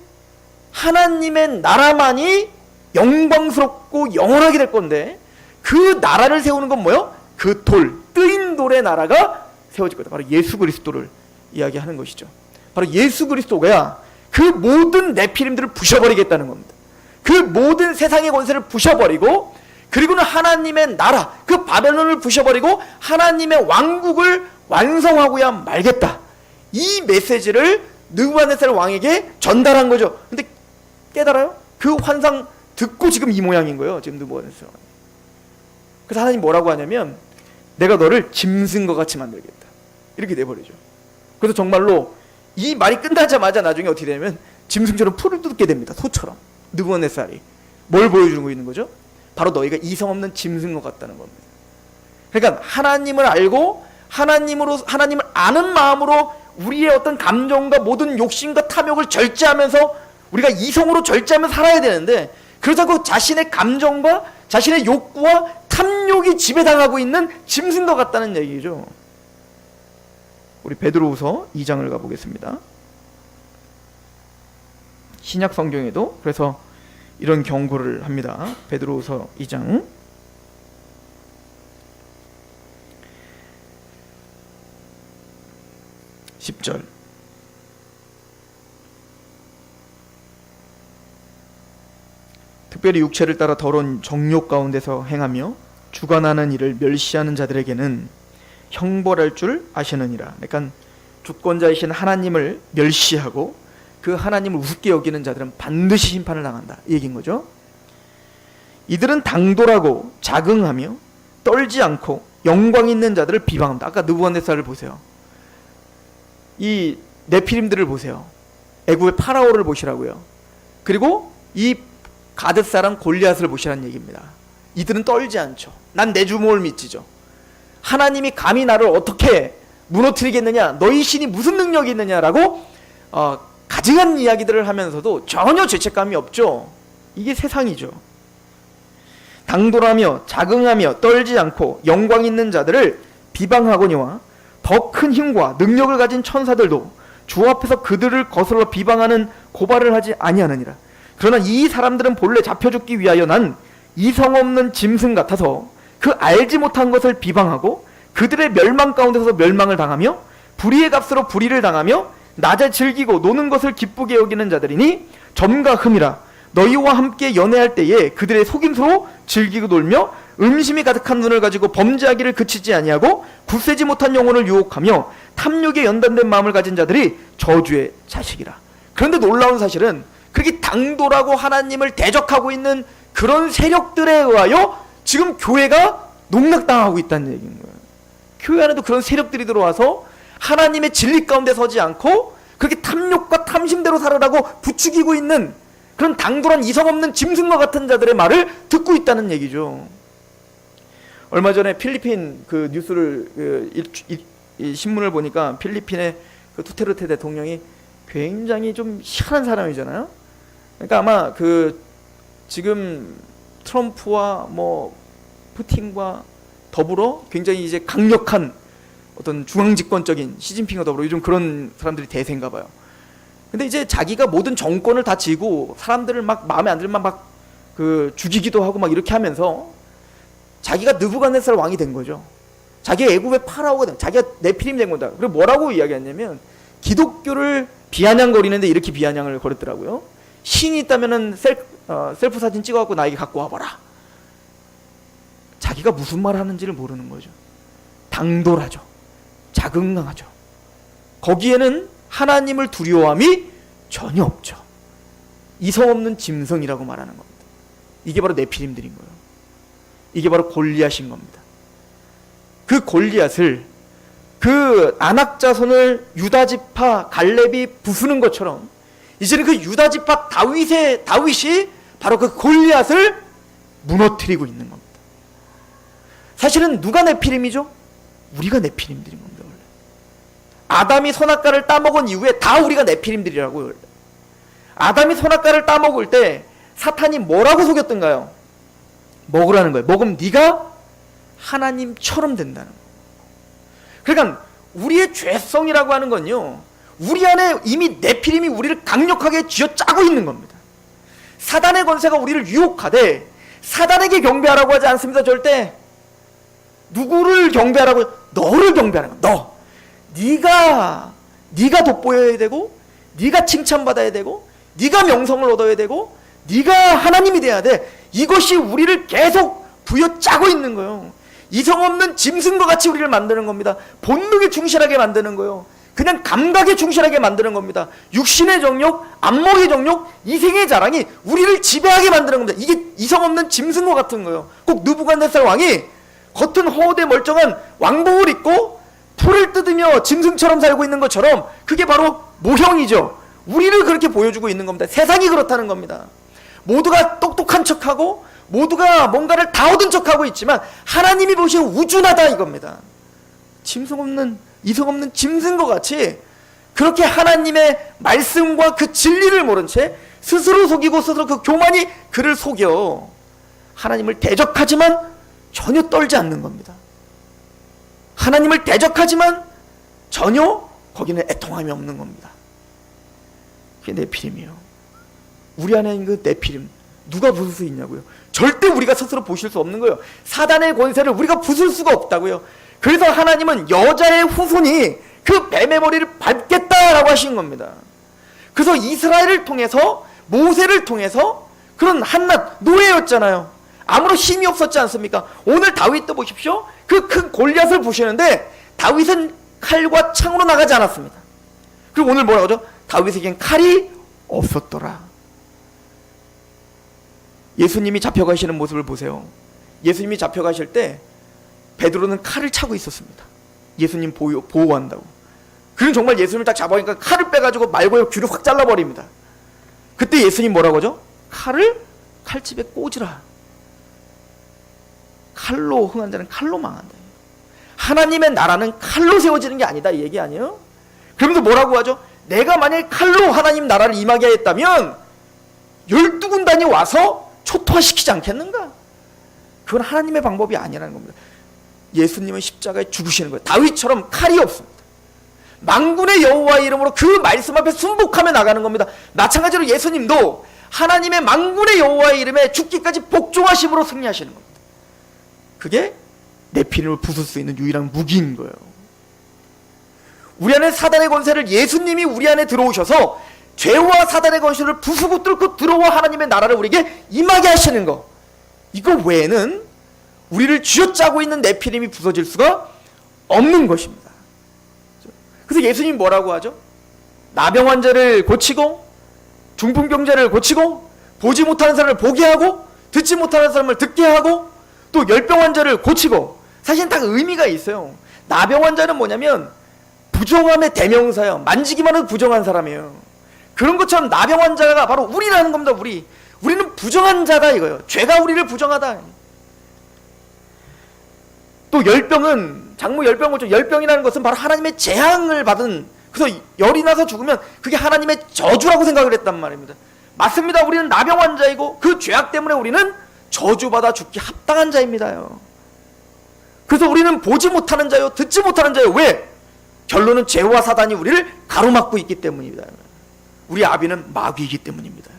하나님의 나라만이 영광스럽고 영원하게 될 건데, 그 나라를 세우는 건 뭐예요? 그 돌, 뜨인 돌의 나라가 세워질 거다. 바로 예수 그리스도를 이야기하는 것이죠. 바로 예수 그리스도가 그 모든 네피림들을 부셔버리겠다는 겁니다. 그 모든 세상의 권세를 부셔버리고, 그리고는 하나님의 나라, 그 바벨론을 부셔버리고 하나님의 왕국을 완성하고야 말겠다. 이 메시지를 느부갓네살 왕에게 전달한 거죠. 근데 깨달아요? 그 환상 듣고 지금 이 모양인 거예요. 지금 느부갓네살 왕이. 그래서 하나님 뭐라고 하냐면, 내가 너를 짐승과 같이 만들겠다 이렇게 내버리죠. 그래서 정말로 이 말이 끝나자마자 나중에 어떻게 되냐면 짐승처럼 풀을 뜯게 됩니다. 소처럼. 느부갓네살이 뭘 보여주고 있는 거죠? 바로 너희가 이성 없는 짐승과 같다는 겁니다. 그러니까 하나님을 알고 하나님을 아는 마음으로 우리의 어떤 감정과 모든 욕심과 탐욕을 절제하면서 우리가 이성으로 절제하면서 살아야 되는데, 그렇다고 자신의 감정과 자신의 욕구와 탐욕이 지배당하고 있는 짐승과 같다는 얘기죠. 우리 베드로후서 2장을 가보겠습니다. 신약 성경에도 그래서 이런 경고를 합니다. 베드로후서 2장 10절. 특별히 육체를 따라 더러운 정욕 가운데서 행하며 주관하는 일을 멸시하는 자들에게는 형벌할 줄 아시느니라. 그러니까 주권자이신 하나님을 멸시하고 그 하나님을 우습게 여기는 자들은 반드시 심판을 당한다 이 얘기인 거죠. 이들은 당돌하고 자긍하며 떨지 않고 영광 있는 자들을 비방합니다. 아까 느부갓네살을 보세요. 이 네피림들을 보세요. 애굽의 파라오를 보시라고요. 그리고 이 가드 사람 골리앗을 보시라는 얘기입니다. 이들은 떨지 않죠. 난 내 주먹을 믿지죠. 하나님이 감히 나를 어떻게 무너뜨리겠느냐, 너희 신이 무슨 능력이 있느냐라고 가증한 이야기들을 하면서도 전혀 죄책감이 없죠. 이게 세상이죠. 당돌하며 자긍하며 떨지 않고 영광 있는 자들을 비방하거니와 더 큰 힘과 능력을 가진 천사들도 주 앞에서 그들을 거슬러 비방하는 고발을 하지 아니하느니라. 그러나 이 사람들은 본래 잡혀 죽기 위하여 난 이성 없는 짐승 같아서 그 알지 못한 것을 비방하고 그들의 멸망 가운데서 멸망을 당하며 불의의 값으로 불의를 당하며 낮에 즐기고 노는 것을 기쁘게 여기는 자들이니 점과 흠이라. 너희와 함께 연애할 때에 그들의 속임수로 즐기고 놀며 음심이 가득한 눈을 가지고 범죄하기를 그치지 아니하고 굳세지 못한 영혼을 유혹하며 탐욕에 연단된 마음을 가진 자들이 저주의 자식이라. 그런데 놀라운 사실은 그렇게 당돌하고 하나님을 대적하고 있는 그런 세력들에 의하여 지금 교회가 농락당하고 있다는 얘기인 거예요. 교회 안에도 그런 세력들이 들어와서 하나님의 진리 가운데 서지 않고 그렇게 탐욕과 탐심대로 살으라고 부추기고 있는 그런 당돌한 이성 없는 짐승과 같은 자들의 말을 듣고 있다는 얘기죠. 얼마 전에 필리핀 그 뉴스를 이 신문을 보니까 필리핀의 그 두테르테 대통령이 굉장히 좀 희한한 사람이잖아요. 그러니까 아마 그 지금 트럼프와 뭐 푸틴과 더불어 굉장히 이제 강력한 어떤 중앙집권적인 시진핑과 더불어 요즘 그런 사람들이 대세인가 봐요. 근데 이제 자기가 모든 정권을 다 쥐고 사람들을 막 마음에 안 들면 막 그 죽이기도 하고 막 이렇게 하면서 자기가 느부갓네살 왕이 된 거죠. 자기가 애굽의 파라오가 된, 자기가 네피림 된 거다. 그리고 뭐라고 이야기했냐면 기독교를 비아냥거리는데 이렇게 비아냥을 거렸더라고요. 신이 있다면은 셀프 사진 찍어갖고 나에게 갖고 와봐라. 자기가 무슨 말 하는지를 모르는 거죠. 당돌하죠. 자긍강하죠. 거기에는 하나님을 두려워함이 전혀 없죠. 이성 없는 짐승이라고 말하는 겁니다. 이게 바로 네피림들인 거예요. 이게 바로 골리앗인 겁니다. 그 골리앗을 그 아낙 자손을 유다지파 갈렙이 부수는 것처럼 이제는 그 유다지파 다윗이 바로 그 골리앗을 무너뜨리고 있는 겁니다. 사실은 누가 네피림이죠? 우리가 네피림들인 겁니다. 원래 아담이 선악과를 따먹은 이후에 다 우리가 네피림들이라고요. 원래 아담이 선악과를 따먹을 때 사탄이 뭐라고 속였던가요? 먹으라는 거예요. 먹으면 네가 하나님처럼 된다는 거예요. 그러니까 우리의 죄성이라고 하는 건요, 우리 안에 이미 네피림이 우리를 강력하게 쥐어짜고 있는 겁니다. 사단의 권세가 우리를 유혹하되 사단에게 경배하라고 하지 않습니다. 절대. 누구를 경배하라고? 너를 경배하는 거야. 너. 네가 돋보여야 되고, 네가 칭찬받아야 되고, 네가 명성을 얻어야 되고, 네가 하나님이 돼야 돼. 이것이 우리를 계속 부여짜고 있는 거예요. 이성 없는 짐승과 같이 우리를 만드는 겁니다. 본능에 충실하게 만드는 거예요. 그냥 감각에 충실하게 만드는 겁니다. 육신의 정욕, 안목의 정욕, 이생의 자랑이 우리를 지배하게 만드는 겁니다. 이게 이성 없는 짐승과 같은 거예요. 꼭 느부갓네살 왕이 겉은 허우대 멀쩡한 왕복을 입고 풀을 뜯으며 짐승처럼 살고 있는 것처럼 그게 바로 모형이죠. 우리를 그렇게 보여주고 있는 겁니다. 세상이 그렇다는 겁니다. 모두가 똑똑한 척하고 모두가 뭔가를 다 얻은 척하고 있지만 하나님이 보시기에 우준하다 이겁니다. 짐승 없는, 이성 없는 짐승과 같이 그렇게 하나님의 말씀과 그 진리를 모른 채 스스로 속이고 스스로 그 교만이 그를 속여 하나님을 대적하지만 전혀 떨지 않는 겁니다. 하나님을 대적하지만 전혀 거기는 애통함이 없는 겁니다. 그게 네피림이에요. 우리 안에 있는 그 네피림 누가 부술 수 있냐고요? 절대 우리가 스스로 보실 수 없는 거예요. 사단의 권세를 우리가 부술 수가 없다고요. 그래서 하나님은 여자의 후손이 그 뱀의 머리를 밟겠다라고 하신 겁니다. 그래서 이스라엘을 통해서 모세를 통해서 그런 한낱 노예였잖아요. 아무런 힘이 없었지 않습니까? 오늘 다윗도 보십시오. 그 큰 골리앗을 보시는데 다윗은 칼과 창으로 나가지 않았습니다. 그리고 오늘 뭐라고 하죠? 다윗에겐 칼이 없었더라. 예수님이 잡혀가시는 모습을 보세요. 예수님이 잡혀가실 때 베드로는 칼을 차고 있었습니다. 예수님 보호한다고. 그는 정말 예수님을 딱 잡아가니까 칼을 빼가지고 말고요 귀를 확 잘라버립니다. 그때 예수님 뭐라고 하죠? 칼을 칼집에 꽂으라. 칼로 흥한 자는 칼로 망한다. 하나님의 나라는 칼로 세워지는 게 아니다 이 얘기 아니에요? 그러면서 뭐라고 하죠? 내가 만약에 칼로 하나님 나라를 임하게 했다면 12군단이 와서 초토화시키지 않겠는가? 그건 하나님의 방법이 아니라는 겁니다. 예수님은 십자가에 죽으시는 거예요. 다윗처럼 칼이 없습니다. 만군의 여호와의 이름으로 그 말씀 앞에 순복하며 나가는 겁니다. 마찬가지로 예수님도 하나님의 만군의 여호와의 이름에 죽기까지 복종하심으로 승리하시는 겁니다. 그게 네피림을 부술 수 있는 유일한 무기인 거예요. 우리 안에 사단의 권세를 예수님이 우리 안에 들어오셔서 죄와 사단의 권세를 부수고 뚫고 들어와 하나님의 나라를 우리에게 임하게 하시는 거, 이거 외에는 우리를 쥐어짜고 있는 네피림이 부서질 수가 없는 것입니다. 그래서 예수님이 뭐라고 하죠? 나병 환자를 고치고 중풍병자를 고치고 보지 못하는 사람을 보게 하고 듣지 못하는 사람을 듣게 하고 또 열병 환자를 고치고, 사실 다 의미가 있어요. 나병 환자는 뭐냐면 부정함의 대명사예요. 만지기만 해도 부정한 사람이에요. 그런 것처럼 나병 환자가 바로 우리라는 겁니다. 우리는 부정한 자다 이거예요. 죄가 우리를 부정하다. 또 열병은 장모 열병 거죠. 열병이라는 것은 바로 하나님의 재앙을 받은, 그래서 열이 나서 죽으면 그게 하나님의 저주라고 생각을 했단 말입니다. 맞습니다. 우리는 나병 환자이고 그 죄악 때문에 우리는 저주받아 죽기 합당한 자입니다요. 그래서 우리는 보지 못하는 자요, 듣지 못하는 자요. 왜? 결론은 죄와 사단이 우리를 가로막고 있기 때문입니다. 우리 아비는 마귀이기 때문입니다.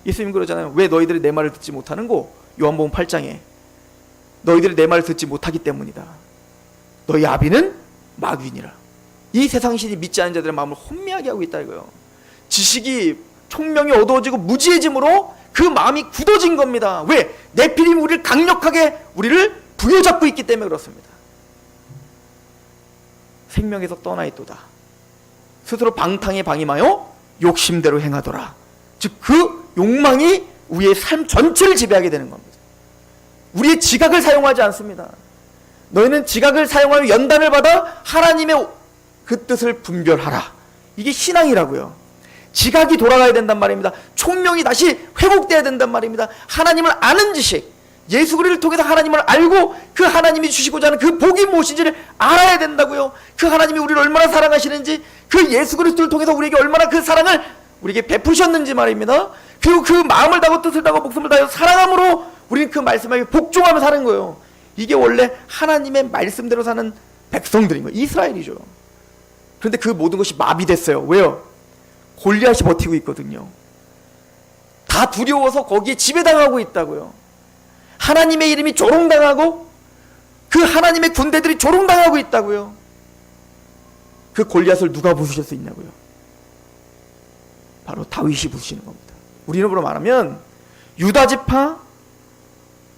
예수님 그러잖아요. 왜 너희들이 내 말을 듣지 못하는고? 요한복음 8장에 너희들이 내 말을 듣지 못하기 때문이다. 너희 아비는 마귀니라. 이 세상 신이 믿지 않는 자들의 마음을 혼미하게 하고 있다 이거예요. 지식이 총명이 어두워지고 무지해짐으로 그 마음이 굳어진 겁니다. 왜? 네피림이 우리를 강력하게 우리를 부여잡고 있기 때문에 그렇습니다. 생명에서 떠나 있도다. 스스로 방탕에 방임하여 욕심대로 행하더라. 즉 그 욕망이 우리의 삶 전체를 지배하게 되는 겁니다. 우리의 지각을 사용하지 않습니다. 너희는 지각을 사용하여 연단을 받아 하나님의 그 뜻을 분별하라. 이게 신앙이라고요. 지각이 돌아가야 된단 말입니다. 총명이 다시 회복돼야 된단 말입니다. 하나님을 아는 지식, 예수 그리스도를 통해서 하나님을 알고 그 하나님이 주시고자 하는 그 복이 무엇인지를 알아야 된다고요. 그 하나님이 우리를 얼마나 사랑하시는지, 그 예수 그리스도를 통해서 우리에게 얼마나 그 사랑을 우리에게 베푸셨는지 말입니다. 그리고 그 마음을 다하고 뜻을 다하고 목숨을 다하여 사랑함으로 우리는 그 말씀에 복종하며 사는 거예요. 이게 원래 하나님의 말씀대로 사는 백성들인 거예요. 이스라엘이죠. 그런데 그 모든 것이 마비됐어요. 왜요? 골리앗이 버티고 있거든요. 다 두려워서 거기에 지배당하고 있다고요. 하나님의 이름이 조롱당하고 그 하나님의 군대들이 조롱당하고 있다고요. 그 골리앗을 누가 부수실 수 있냐고요? 바로 다윗이 부수시는 겁니다. 우리 이름으로 말하면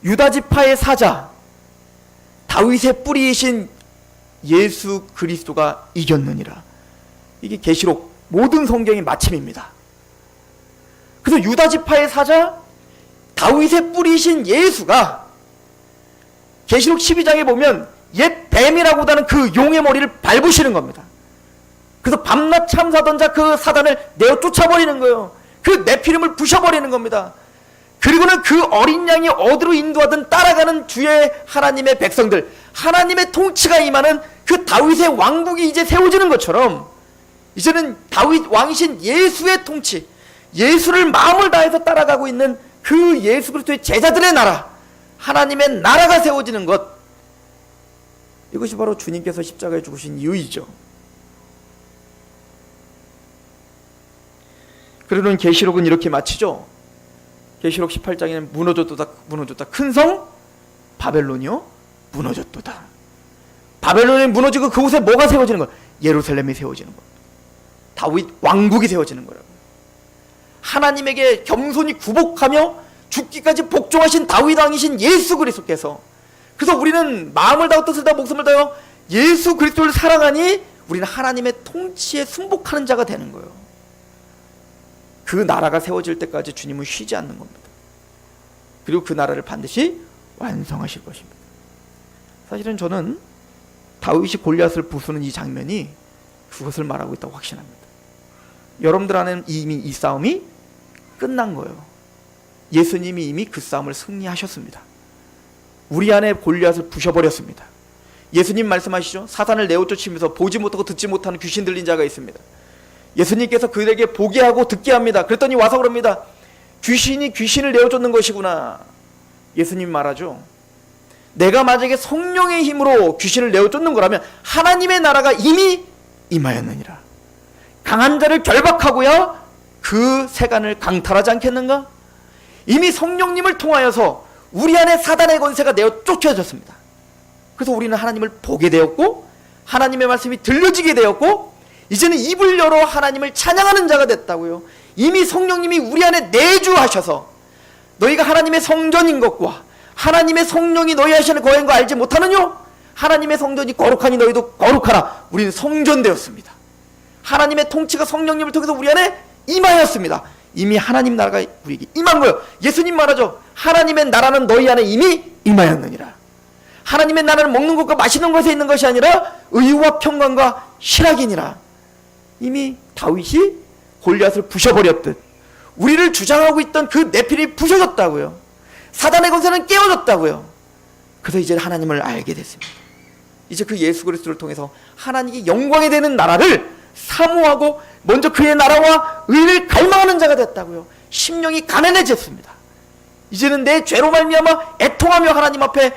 유다지파의 사자 다윗의 뿌리이신 예수 그리스도가 이겼느니라. 이게 계시록 모든 성경의 마침입니다. 그래서 유다지파의 사자 다윗의 뿌리이신 예수가 계시록 12장에 보면 옛 뱀이라고 하는 그 용의 머리를 밟으시는 겁니다. 그래서 밤낮 참사던 자 그 사단을 내어 쫓아버리는 거예요. 그 네피림을 부셔버리는 겁니다. 그리고는 그 어린 양이 어디로 인도하든 따라가는 주의 하나님의 백성들, 하나님의 통치가 임하는 그 다윗의 왕국이 이제 세워지는 것처럼 이제는 다윗 왕이신 예수의 통치, 예수를 마음을 다해서 따라가고 있는 그 예수 그리스도의 제자들의 나라, 하나님의 나라가 세워지는 것, 이것이 바로 주님께서 십자가에 죽으신 이유이죠. 그러는 계시록은 이렇게 마치죠. 계시록 18장에는 무너졌도다 큰 성 바벨론이요 무너졌도다. 바벨론이 무너지고 그곳에 뭐가 세워지는 거예요? 예루살렘이 세워지는 겁니다. 다윗 왕국이 세워지는 거라고. 하나님에게 겸손히 굴복하며 죽기까지 복종하신 다윗 왕이신 예수 그리스도께서, 그래서 우리는 마음을 다하고 뜻을 다하고 목숨을 다하여 예수 그리스도를 사랑하니 우리는 하나님의 통치에 순복하는 자가 되는 거예요. 그 나라가 세워질 때까지 주님은 쉬지 않는 겁니다. 그리고 그 나라를 반드시 완성하실 것입니다. 사실은 저는 다윗이 골리앗을 부수는 이 장면이 그것을 말하고 있다고 확신합니다. 여러분들 안에는 이미 이 싸움이 끝난 거예요. 예수님이 이미 그 싸움을 승리하셨습니다. 우리 안에 골리앗을 부셔버렸습니다. 예수님 말씀하시죠. 사단을 내어쫓으면서 보지 못하고 듣지 못하는 귀신 들린 자가 있습니다. 예수님께서 그들에게 보게 하고 듣게 합니다. 그랬더니 와서 그럽니다. 귀신이 귀신을 내어쫓는 것이구나. 예수님 말하죠. 내가 만약에 성령의 힘으로 귀신을 내어쫓는 거라면 하나님의 나라가 이미 임하였느니라. 강한 자를 결박하고야 그 세간을 강탈하지 않겠는가? 이미 성령님을 통하여서 우리 안에 사단의 권세가 내어쫓겨졌습니다. 그래서 우리는 하나님을 보게 되었고 하나님의 말씀이 들려지게 되었고 이제는 입을 열어 하나님을 찬양하는 자가 됐다고요. 이미 성령님이 우리 안에 내주하셔서 너희가 하나님의 성전인 것과 하나님의 성령이 너희 안에 거하는 거 알지 못하느뇨? 하나님의 성전이 거룩하니 너희도 거룩하라. 우리는 성전되었습니다. 하나님의 통치가 성령님을 통해서 우리 안에 임하였습니다. 이미 하나님 나라가 우리에게 임한 거예요. 예수님 말하죠. 하나님의 나라는 너희 안에 이미 임하였느니라. 하나님의 나라는 먹는 것과 마시는 것에 있는 것이 아니라 의와 평강과 실학이니라. 이미 다윗이 골리앗을 부셔버렸듯 우리를 주장하고 있던 그 네필이 부셔졌다고요. 사단의 권세는 깨어졌다고요. 그래서 이제 하나님을 알게 됐습니다. 이제 그 예수 그리스도를 통해서 하나님이 영광이 되는 나라를 사모하고 먼저 그의 나라와 의를 갈망하는 자가 됐다고요. 심령이 가난해졌습니다. 이제는 내 죄로 말미암아 애통하며 하나님 앞에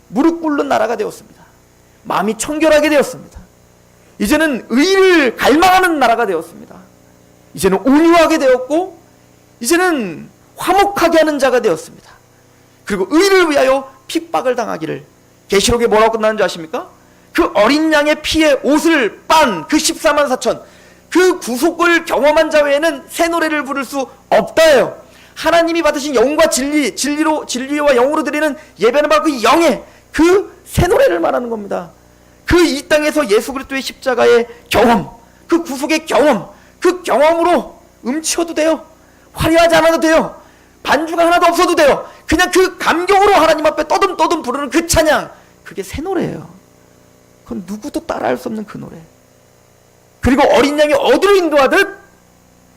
무릎 꿇는 나라가 되었습니다. 마음이 청결하게 되었습니다. 이제는 의를 갈망하는 나라가 되었습니다. 이제는 온유하게 되었고 이제는 화목하게 하는 자가 되었습니다. 그리고 의를 위하여 핍박을 당하기를, 계시록에 뭐라고 끝나는 줄 아십니까? 그 어린 양의 피에 옷을 빤 그 14만 4천, 그 구속을 경험한 자 외에는 새 노래를 부를 수 없다예요. 하나님이 받으신 영과 진리와 영으로 드리는 예배는 바로 그 영의 그 새 노래를 말하는 겁니다. 그 이 땅에서 예수 그리스도의 십자가의 경험, 그 구속의 경험, 그 경험으로 음치어도 돼요. 화려하지 않아도 돼요. 반주가 하나도 없어도 돼요. 그냥 그 감격으로 하나님 앞에 떠듬떠듬 부르는 그 찬양, 그게 새 노래예요. 그건 누구도 따라할 수 없는 그 노래. 그리고 어린 양이 어디로 인도하듯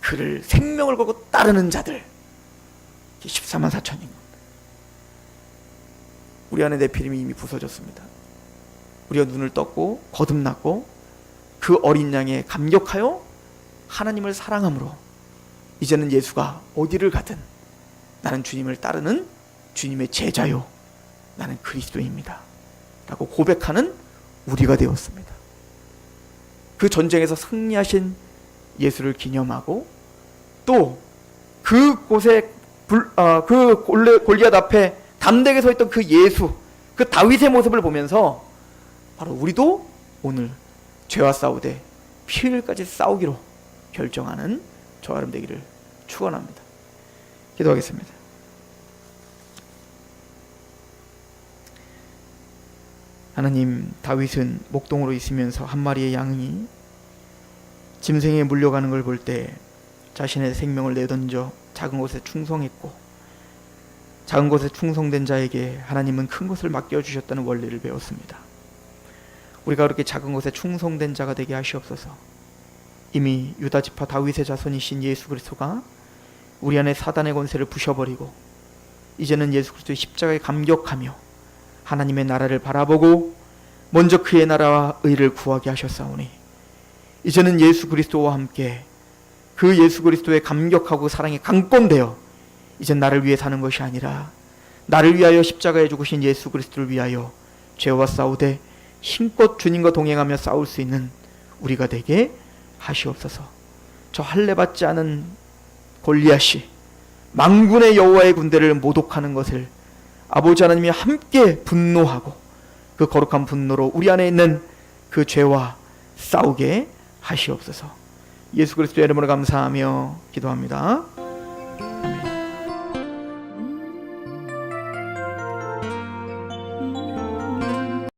그를 생명을 걸고 따르는 자들, 14만 4천인 겁니다. 우리 안에 네피림이 이미 부서졌습니다. 우리가 눈을 떴고 거듭났고 그 어린 양에 감격하여 하나님을 사랑함으로 이제는 예수가 어디를 가든 나는 주님을 따르는 주님의 제자요, 나는 그리스도입니다 라고 고백하는 우리가 되었습니다. 그 전쟁에서 승리하신 예수를 기념하고 또 그곳에 그 골리앗 앞에 담대하게 서 있던 그 예수, 그 다윗의 모습을 보면서 바로 우리도 오늘 죄와 싸우되 피 흘릴까지 싸우기로 결정하는 저와 여러분 되기를 축원합니다. 기도하겠습니다. 하나님, 다윗은 목동으로 있으면서 한 마리의 양이 짐승에 물려가는 걸 볼 때 자신의 생명을 내던져 작은 곳에 충성했고, 작은 곳에 충성된 자에게 하나님은 큰 것을 맡겨주셨다는 원리를 배웠습니다. 우리가 그렇게 작은 것에 충성된 자가 되게 하시옵소서. 이미 유다 지파 다윗의 자손이신 예수 그리스도가 우리 안에 사단의 권세를 부셔버리고 이제는 예수 그리스도의 십자가에 감격하며 하나님의 나라를 바라보고 먼저 그의 나라와 의를 구하게 하셨사오니 이제는 예수 그리스도와 함께 그 예수 그리스도의 감격하고 사랑에 강권되어 이젠 나를 위해 사는 것이 아니라 나를 위하여 십자가에 죽으신 예수 그리스도를 위하여 죄와 싸우되 힘껏 주님과 동행하며 싸울 수 있는 우리가 되게 하시옵소서. 저 할례받지 않은 골리앗이 만군의 여호와의 군대를 모독하는 것을 아버지 하나님이 함께 분노하고 그 거룩한 분노로 우리 안에 있는 그 죄와 싸우게 하시옵소서. 예수 그리스도의 이름으로 감사하며 기도합니다. 아멘.